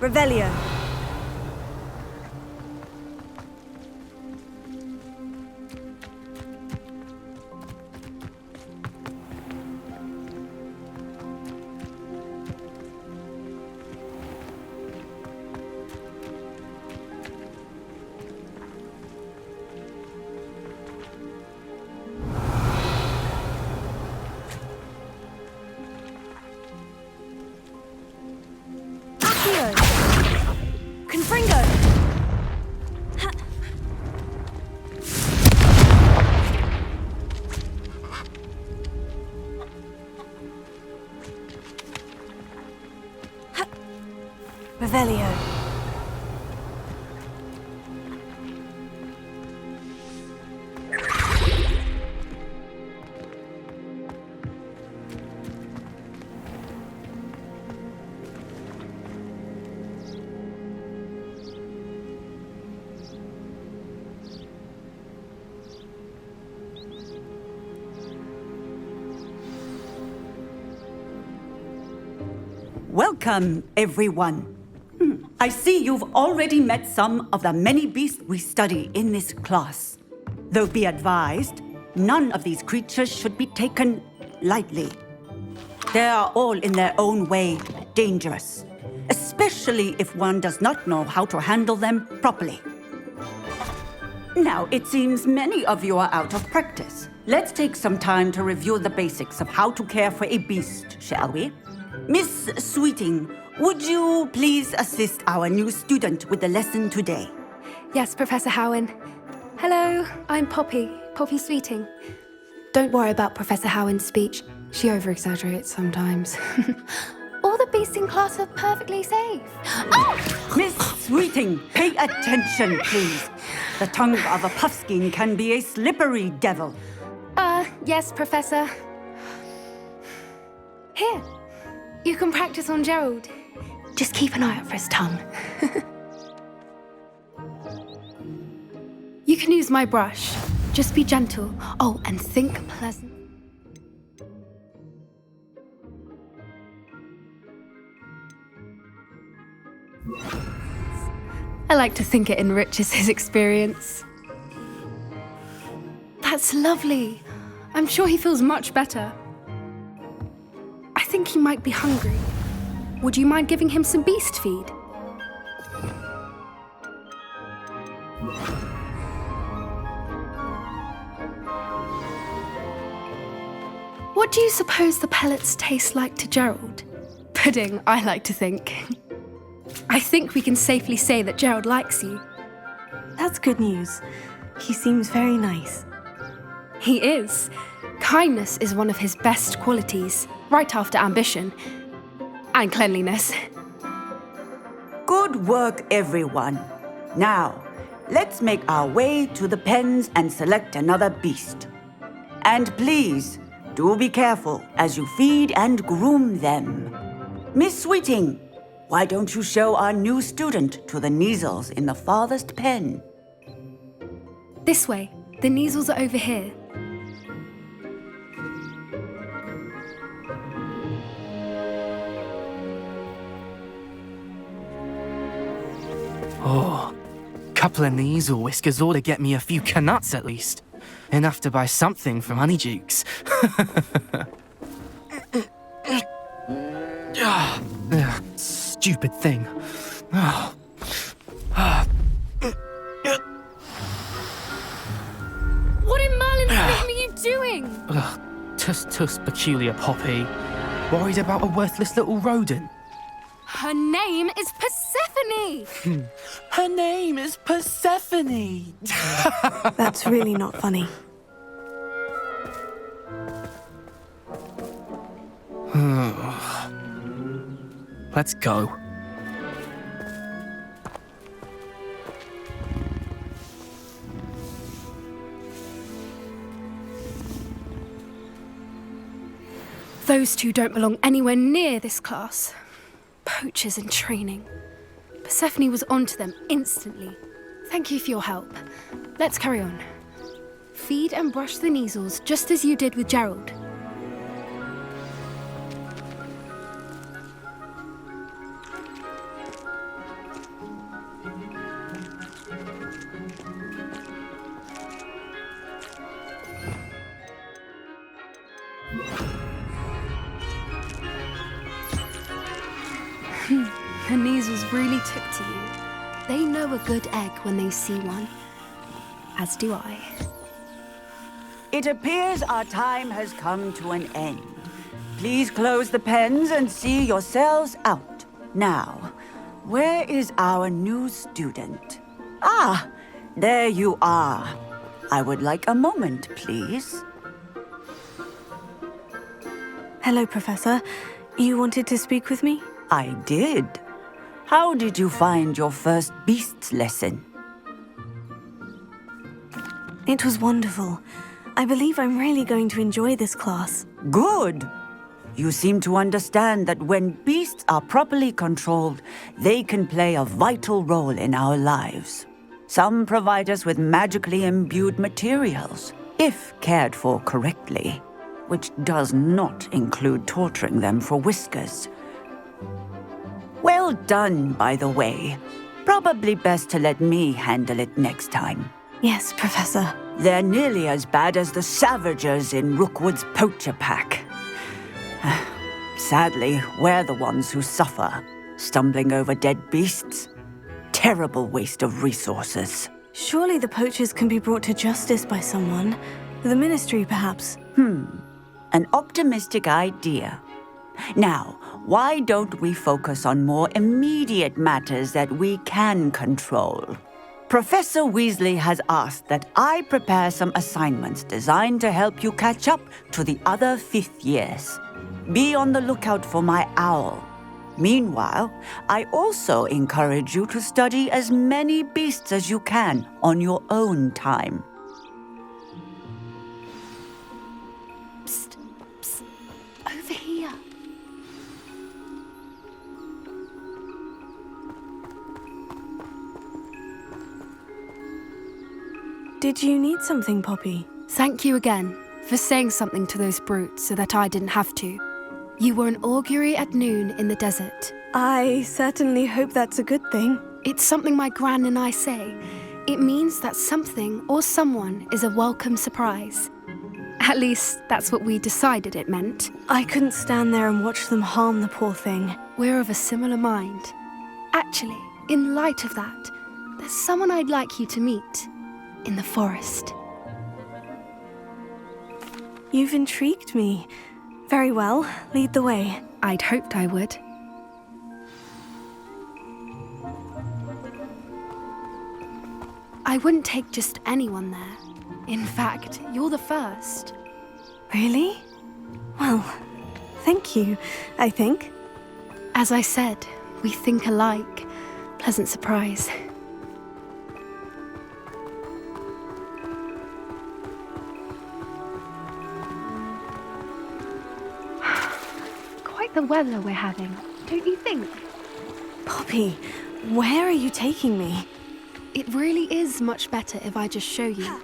Revelio. Confringo! Revelio. Welcome, everyone. I see you've already met some of the many beasts we study in this class. Though be advised, none of these creatures should be taken lightly. They are all in their own way dangerous, especially if one does not know how to handle them properly. Now, it seems many of you are out of practice. Let's take some time to review the basics of how to care for a beast, shall we? Miss Sweeting, would you please assist our new student with the lesson today? Yes, Professor Howen. Hello, I'm Poppy Sweeting. Don't worry about Professor Howen's speech. She over-exaggerates sometimes. All the beasts in class are perfectly safe. Oh! Miss Sweeting, pay attention, please. The tongue of a puffskein can be a slippery devil. Yes, Professor. Here, you can practice on Gerald. Just keep an eye out for his tongue. You can use my brush. Just be gentle. Oh, and think pleasant. I like to think it enriches his experience. That's lovely. I'm sure he feels much better. I think he might be hungry. Would you mind giving him some beast feed? What do you suppose the pellets taste like to Gerald? Pudding, I like to think. I think we can safely say that Gerald likes you. That's good news. He seems very nice. He is. Kindness is one of his best qualities, right after ambition. And cleanliness. Good work, everyone. Now, let's make our way to the pens and select another beast. And please, do be careful as you feed and groom them. Miss Sweeting, why don't you show our new student to the Neasels in the farthest pen? This way. The Neasels are over here. Oh, couple of Neasel whiskers ought to get me a few canuts at least. Enough to buy something from Honeydukes. Stupid thing. What in Merlin's name are you doing? Tuss, peculiar Poppy. Worried about a worthless little rodent. Her name is Persephone! Her name is Persephone! That's really not funny. Let's go. Those two don't belong anywhere near this class. Poachers in training. Persephone was onto them instantly. Thank you for your help. Let's carry on. Feed and brush the Neasels just as you did with Gerald. Her was really took to you. They know a good egg when they see one. As do I. It appears our time has come to an end. Please close the pens and see yourselves out. Now, where is our new student? Ah, there you are. I would like a moment, please. Hello, Professor. You wanted to speak with me? I did. How did you find your first beasts lesson? It was wonderful. I believe I'm really going to enjoy this class. Good. You seem to understand that when beasts are properly controlled, they can play a vital role in our lives. Some provide us with magically imbued materials, if cared for correctly, which does not include torturing them for whiskers. Well done, by the way. Probably best to let me handle it next time. Yes, Professor. They're nearly as bad as the Savagers in Rookwood's poacher pack. Sadly, we're the ones who suffer, stumbling over dead beasts. Terrible waste of resources. Surely the poachers can be brought to justice by someone. The Ministry, perhaps. An optimistic idea. Now, why don't we focus on more immediate matters that we can control? Professor Weasley has asked that I prepare some assignments designed to help you catch up to the other fifth years. Be on the lookout for my owl. Meanwhile, I also encourage you to study as many beasts as you can on your own time. Psst, psst, over here. Did you need something, Poppy? Thank you again for saying something to those brutes so that I didn't have to. You were an augury at noon in the desert. I certainly hope that's a good thing. It's something my gran and I say. It means that something or someone is a welcome surprise. At least, that's what we decided it meant. I couldn't stand there and watch them harm the poor thing. We're of a similar mind. Actually, in light of that, there's someone I'd like you to meet. In the forest. You've intrigued me. Very well, lead the way. I'd hoped I would. I wouldn't take just anyone there. In fact, you're the first. Really? Well, thank you, I think. As I said, we think alike. Pleasant surprise. Quite the weather we're having, don't you think? Poppy, where are you taking me? It really is much better if I just show you.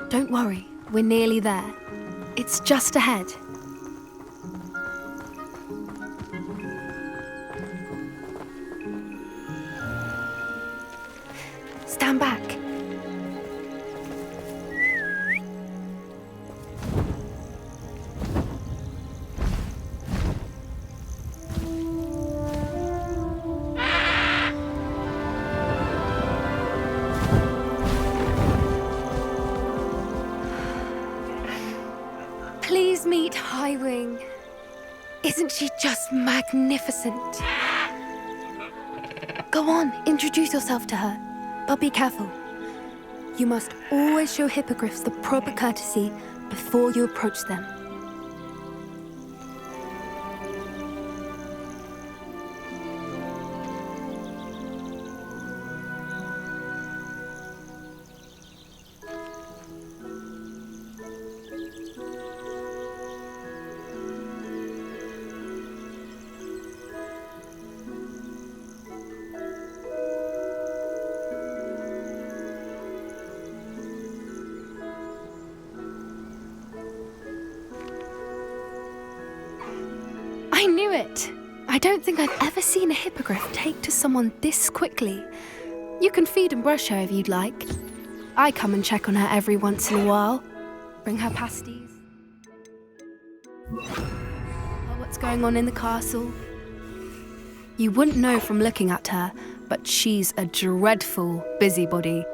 Don't worry, we're nearly there. It's just ahead. Stand back. Please meet Highwing. Isn't she just magnificent? Go on, introduce yourself to her. But be careful. You must always show hippogriffs the proper courtesy before you approach them. I don't think I've ever seen a hippogriff take to someone this quickly. You can feed and brush her if you'd like. I come and check on her every once in a while. Bring her pasties. What's going on in the castle? You wouldn't know from looking at her, but she's a dreadful busybody.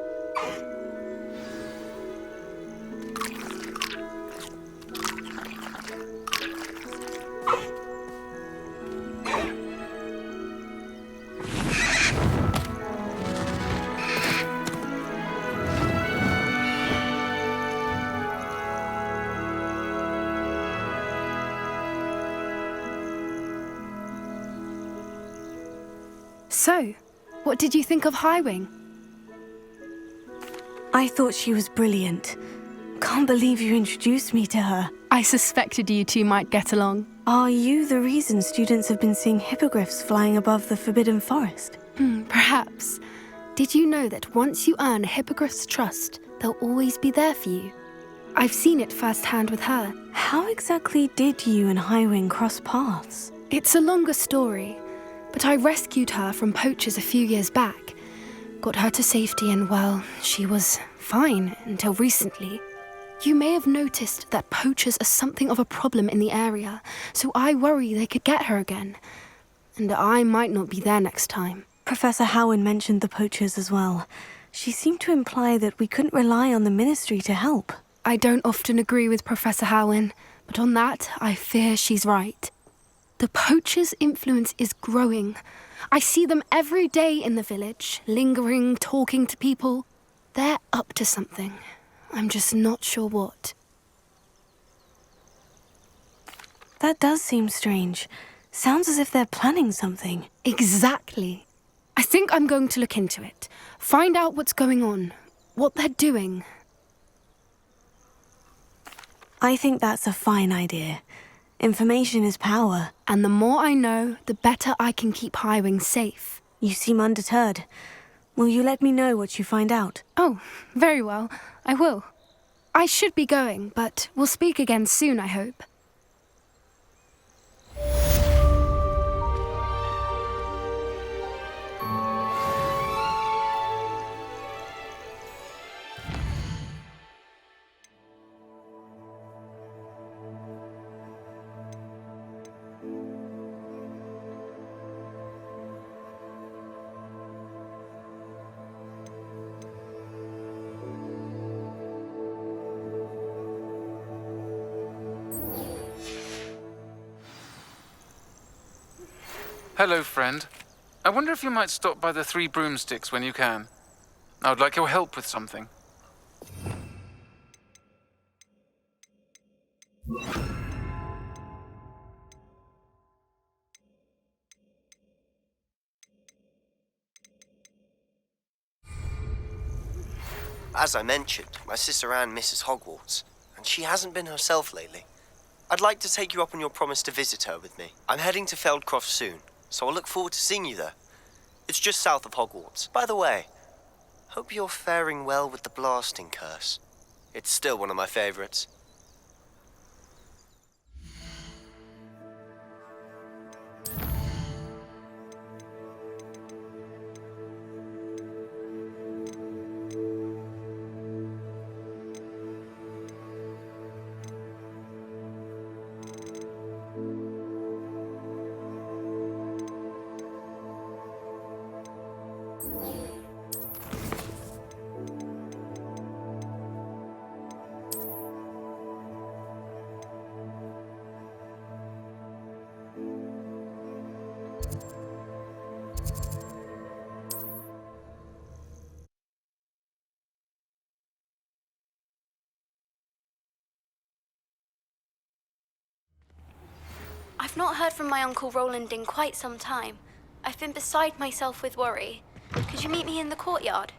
So, what did you think of Highwing? I thought she was brilliant. Can't believe you introduced me to her. I suspected you two might get along. Are you the reason students have been seeing hippogriffs flying above the Forbidden Forest? Perhaps. Did you know that once you earn a hippogriff's trust, they'll always be there for you? I've seen it firsthand with her. How exactly did you and Highwing cross paths? It's a longer story, but I rescued her from poachers a few years back. Got her to safety and, well, she was fine until recently. You may have noticed that poachers are something of a problem in the area, so I worry they could get her again. And I might not be there next time. Professor Howin mentioned the poachers as well. She seemed to imply that we couldn't rely on the ministry to help. I don't often agree with Professor Howin, but on that, I fear she's right. The poachers' influence is growing. I see them every day in the village, lingering, talking to people. They're up to something. I'm just not sure what. That does seem strange. Sounds as if they're planning something. Exactly. I think I'm going to look into it. Find out what's going on, what they're doing. I think that's a fine idea. Information is power. And the more I know, the better I can keep Highwing safe. You seem undeterred. Will you let me know what you find out? Oh, very well. I will. I should be going, but we'll speak again soon, I hope. Hello, friend. I wonder if you might stop by the Three Broomsticks when you can. I would like your help with something. As I mentioned, my sister Anne misses Hogwarts, and she hasn't been herself lately. I'd like to take you up on your promise to visit her with me. I'm heading to Feldcroft soon, so I'll look forward to seeing you there. It's just south of Hogwarts. By the way, hope you're faring well with the blasting curse. It's still one of my favorites. I've not heard from my Uncle Roland in quite some time. I've been beside myself with worry. Could you meet me in the courtyard?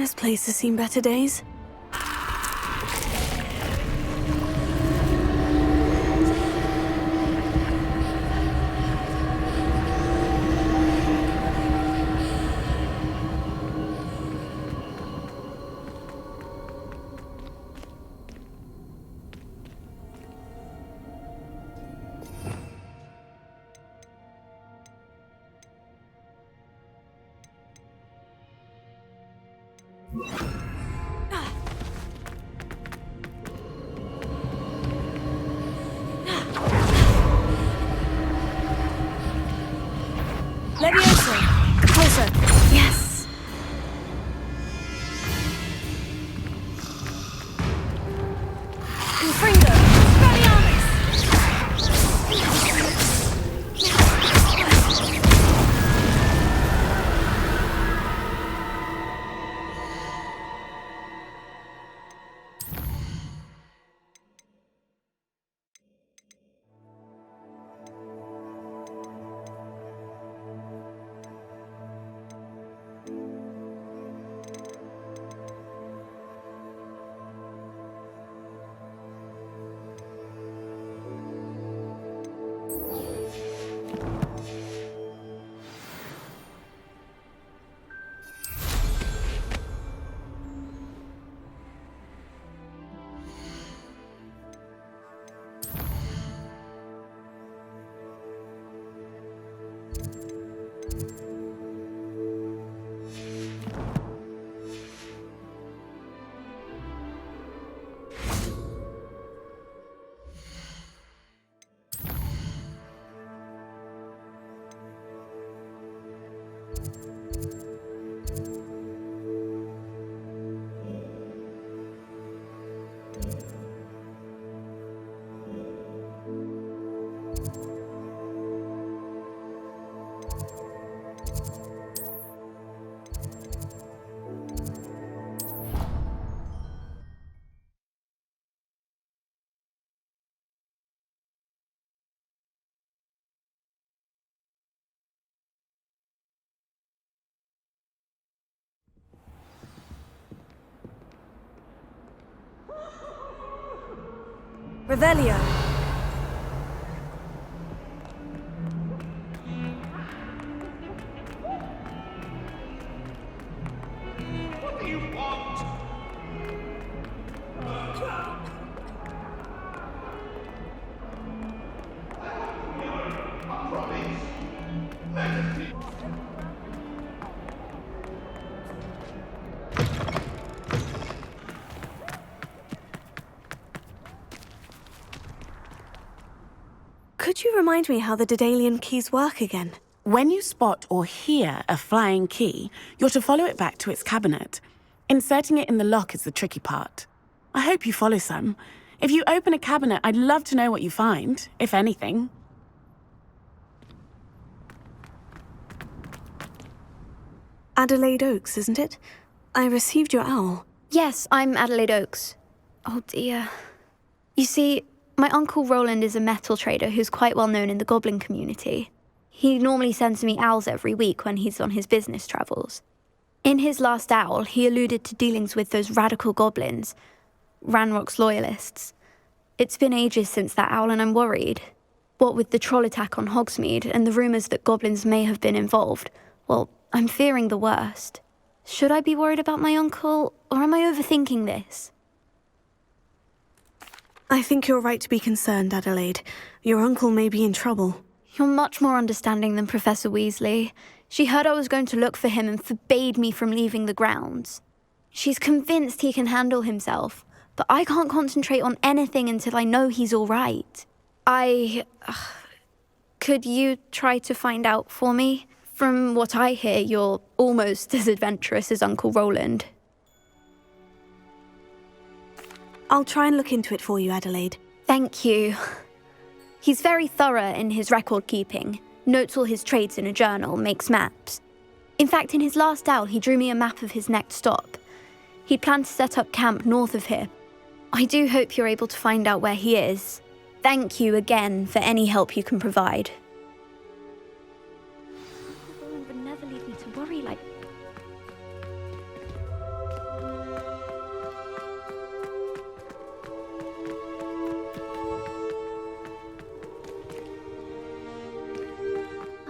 This place has seen better days. Levioso! Closer! Yes! Confringo! Expelliarmus! Revelio! Could you remind me how the Daedalian keys work again? When you spot or hear a flying key, you're to follow it back to its cabinet. Inserting it in the lock is the tricky part. I hope you follow some. If you open a cabinet, I'd love to know what you find, if anything. Adelaide Oaks, isn't it? I received your owl. Yes, I'm Adelaide Oaks. Oh dear. You see, my Uncle Roland is a metal trader who's quite well known in the goblin community. He normally sends me owls every week when he's on his business travels. In his last owl, he alluded to dealings with those radical goblins, Ranrock's loyalists. It's been ages since that owl and I'm worried. What with the troll attack on Hogsmeade and the rumours that goblins may have been involved, well, I'm fearing the worst. Should I be worried about my uncle, or am I overthinking this? I think you're right to be concerned, Adelaide. Your uncle may be in trouble. You're much more understanding than Professor Weasley. She heard I was going to look for him and forbade me from leaving the grounds. She's convinced he can handle himself, but I can't concentrate on anything until I know he's all right. Could you try to find out for me? From what I hear, you're almost as adventurous as Uncle Roland. I'll try and look into it for you, Adelaide. Thank you. He's very thorough in his record keeping, notes all his trades in a journal, makes maps. In fact, in his last owl, he drew me a map of his next stop. He planned to set up camp north of here. I do hope you're able to find out where he is. Thank you again for any help you can provide. Roland would never leave me to worry like...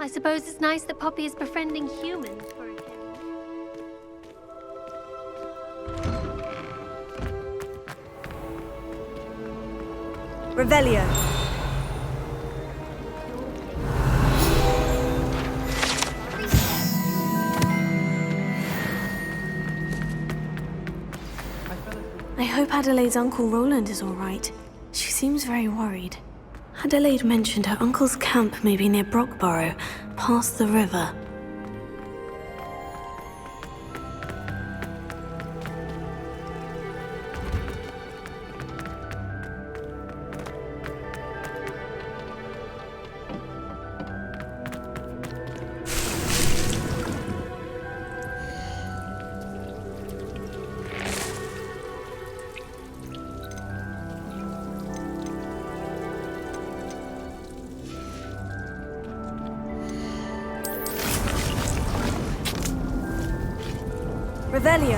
I suppose it's nice that Poppy is befriending humans for a change. Revelio. I hope Adelaide's Uncle Roland is all right. She seems very worried. Adelaide mentioned her uncle's camp may be near Brockborough, past the river. Revelio.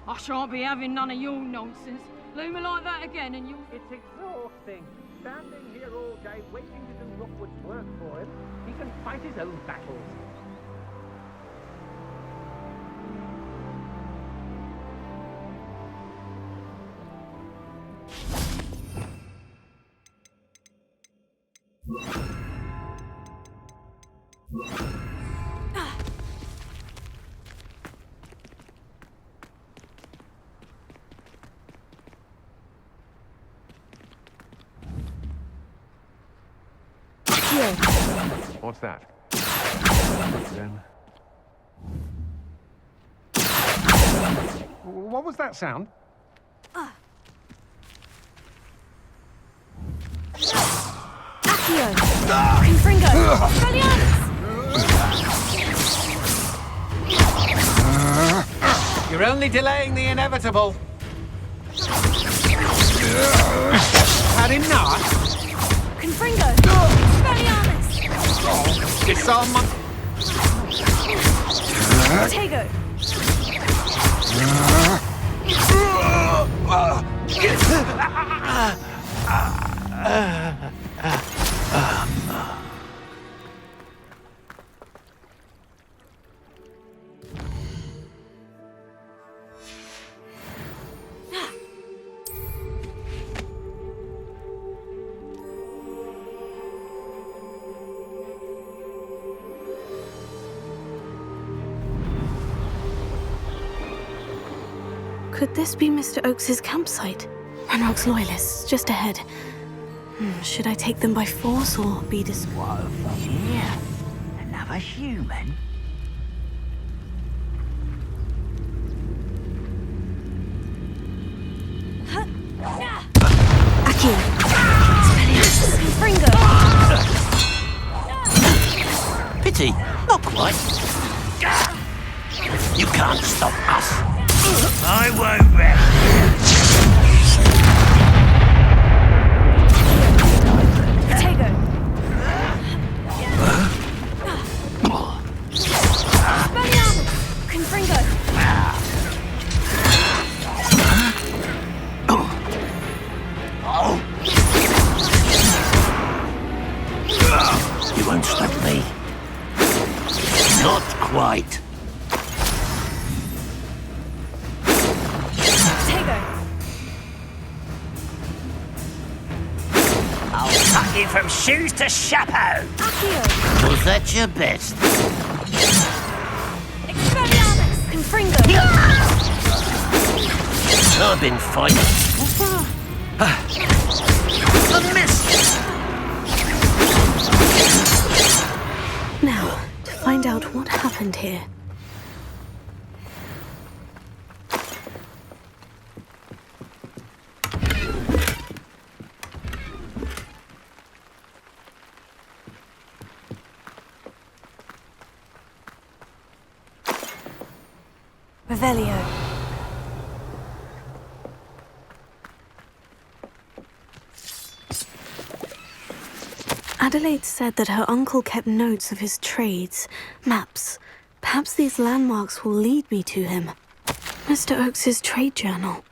I shan't be having none of your nonsense. Leave me like that again and you'll... It's exhausting. Standing here all day waiting to do Rookwood's work for him. He can fight his own battles. What's that? What was that sound? Accio! Confringo! You're only delaying the inevitable. Had enough? Confringo! Expelliarmus! Disarm my... Tego! Could this be Mr. Oakes's campsite? Ranrock's loyalists, just ahead. Should I take them by force or be Whoa, yeah. Another human? Accio! Confringo! Pity, not quite. You can't stop us. I won't rest. Tego! Expelliarmus! Confringo! You won't stop me. Not quite. Tuck you from shoes to chapeau. Accio! Was that your best? Expelliarmus! Confringo! I've been fighting. A miss! Now, to find out what happened here. Revelio. Adelaide said that her uncle kept notes of his trades, maps. Perhaps these landmarks will lead me to him. Mr. Oakes's trade journal.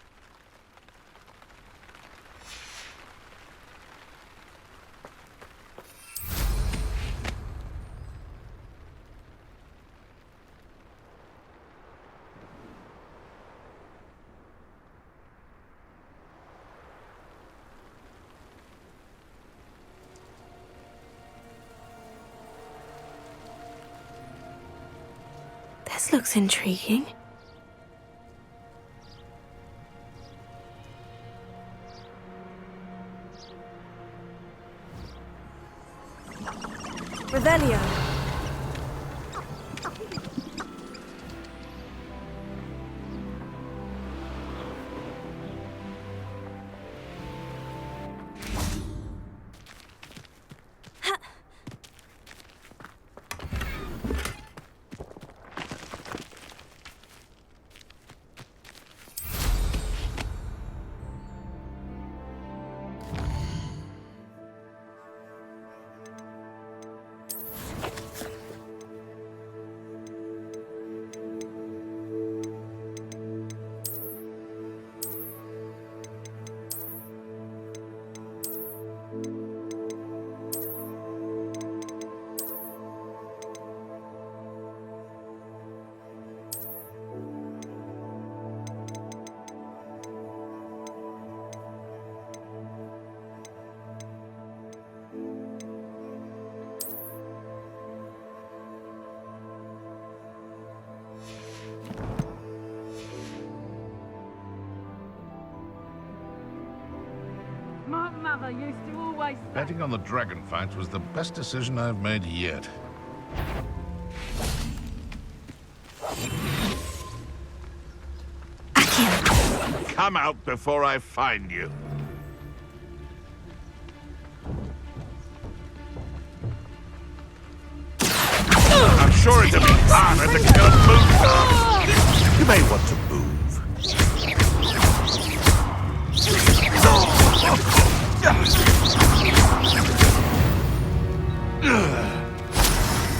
This looks intriguing. Revelio. My mother used to always say... Betting on the dragon fight was the best decision I've made yet. Come out before I find you. I'm sure it'll be fun if the girl moves. You may want to move.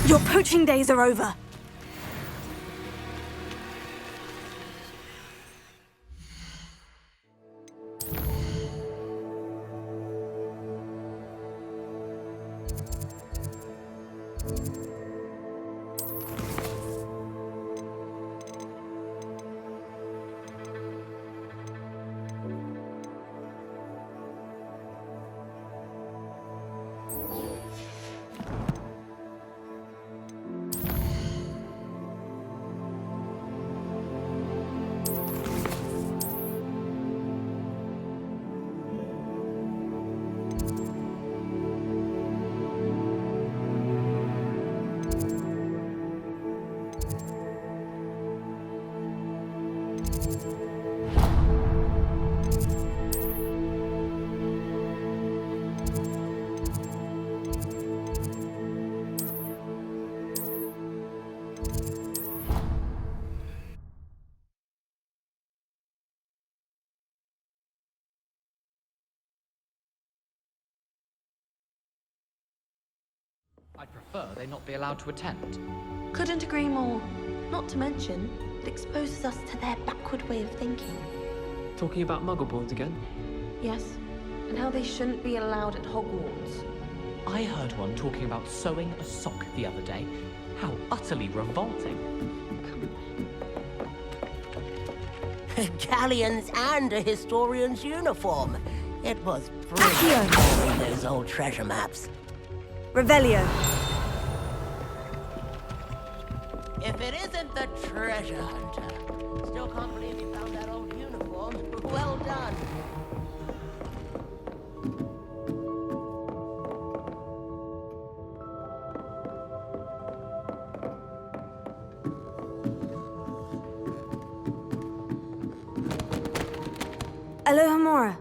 Your poaching days are over. I'd prefer they not be allowed to attend. Couldn't agree more. Not to mention, it exposes us to their backward way of thinking. Talking about muggleborns again? Yes, and how they shouldn't be allowed at Hogwarts. I heard one talking about sewing a sock the other day. How utterly revolting. Galleons and a historian's uniform. It was brilliant knowing those old treasure maps. Revelio. If it isn't the treasure hunter, still can't believe he found that old uniform. uniform. Well done. Alohomora.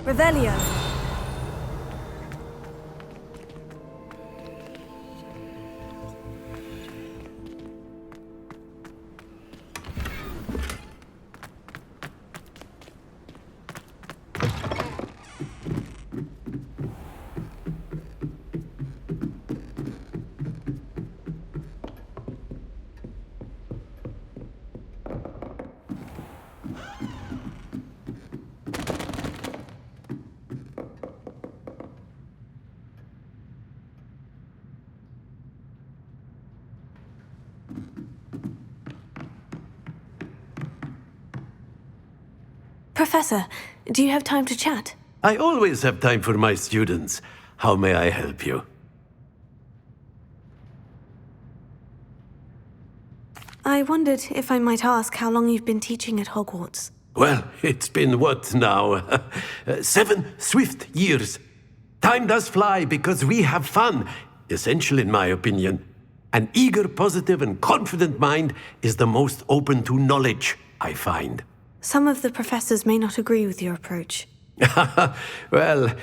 Revelio. Professor, do you have time to chat? I always have time for my students. How may I help you? I wondered if I might ask how long you've been teaching at Hogwarts. Well, it's been what now? 7 swift years. Time does fly because we have fun. Essential in my opinion. An eager, positive, and confident mind is the most open to knowledge, I find. Some of the professors may not agree with your approach. Well,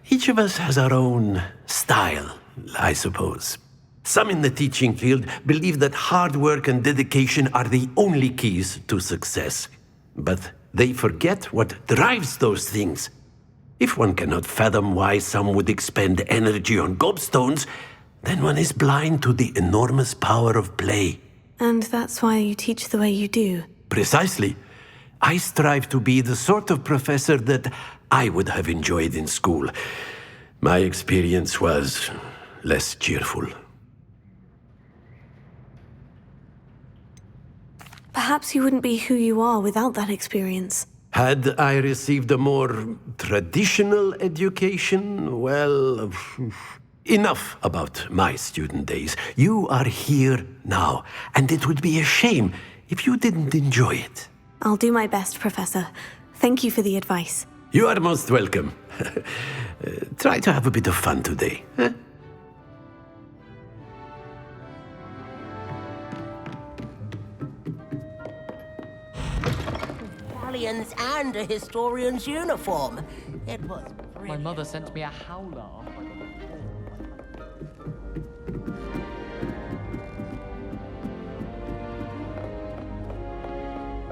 each of us has our own style, I suppose. Some in the teaching field believe that hard work and dedication are the only keys to success. But they forget what drives those things. If one cannot fathom why some would expend energy on gobstones, then one is blind to the enormous power of play. And that's why you teach the way you do. Precisely. I strive to be the sort of professor that I would have enjoyed in school. My experience was less cheerful. Perhaps you wouldn't be who you are without that experience. Had I received a more traditional education, well, enough about my student days. You are here now, and it would be a shame if you didn't enjoy it. I'll do my best, Professor. Thank you for the advice. You are most welcome. Try to have a bit of fun today. Huh? Galleons and a historian's uniform. It was brilliant. My mother sent me a howler.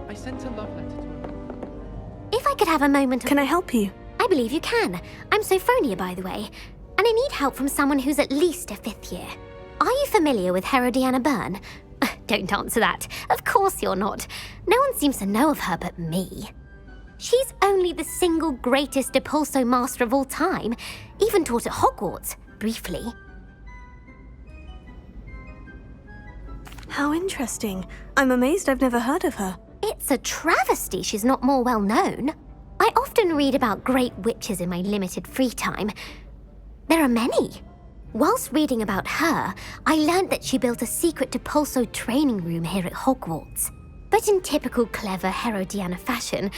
I sent a love letter to her. If I could have a moment of... Can I help you? I believe you can. I'm Sophronia, by the way. And I need help from someone who's at least a 5th year. Are you familiar with Herodiana Byrne? Don't answer that. Of course you're not. No one seems to know of her but me. She's only the single greatest Depulso master of all time. Even taught at Hogwarts, briefly. How interesting. I'm amazed I've never heard of her. It's a travesty she's not more well known. I often read about great witches in my limited free time. There are many. Whilst reading about her, I learned that she built a secret Depulso training room here at Hogwarts. But in typical clever Herodiana fashion,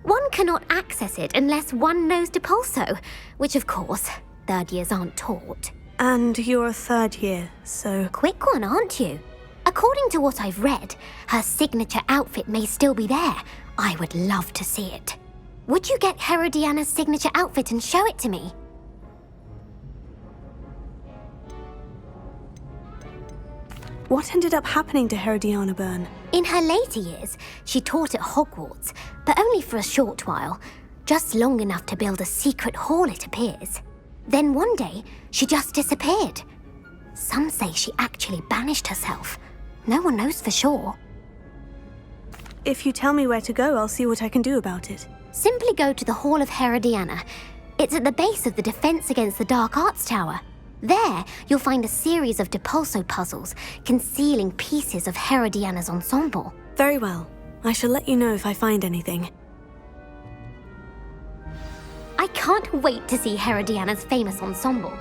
one cannot access it unless one knows Depulso, which of course, third years aren't taught. And you're a third year, so... Quick one, aren't you? According to what I've read, her signature outfit may still be there. I would love to see it. Would you get Herodiana's signature outfit and show it to me? What ended up happening to Herodiana Byrne? In her later years, she taught at Hogwarts, but only for a short while. Just long enough to build a secret hall, it appears. Then one day, she just disappeared. Some say she actually banished herself. No one knows for sure. If you tell me where to go, I'll see what I can do about it. Simply go to the Hall of Herodiana. It's at the base of the Defense Against the Dark Arts Tower. There, you'll find a series of Depulso puzzles concealing pieces of Herodiana's ensemble. Very well. I shall let you know if I find anything. I can't wait to see Herodiana's famous ensemble.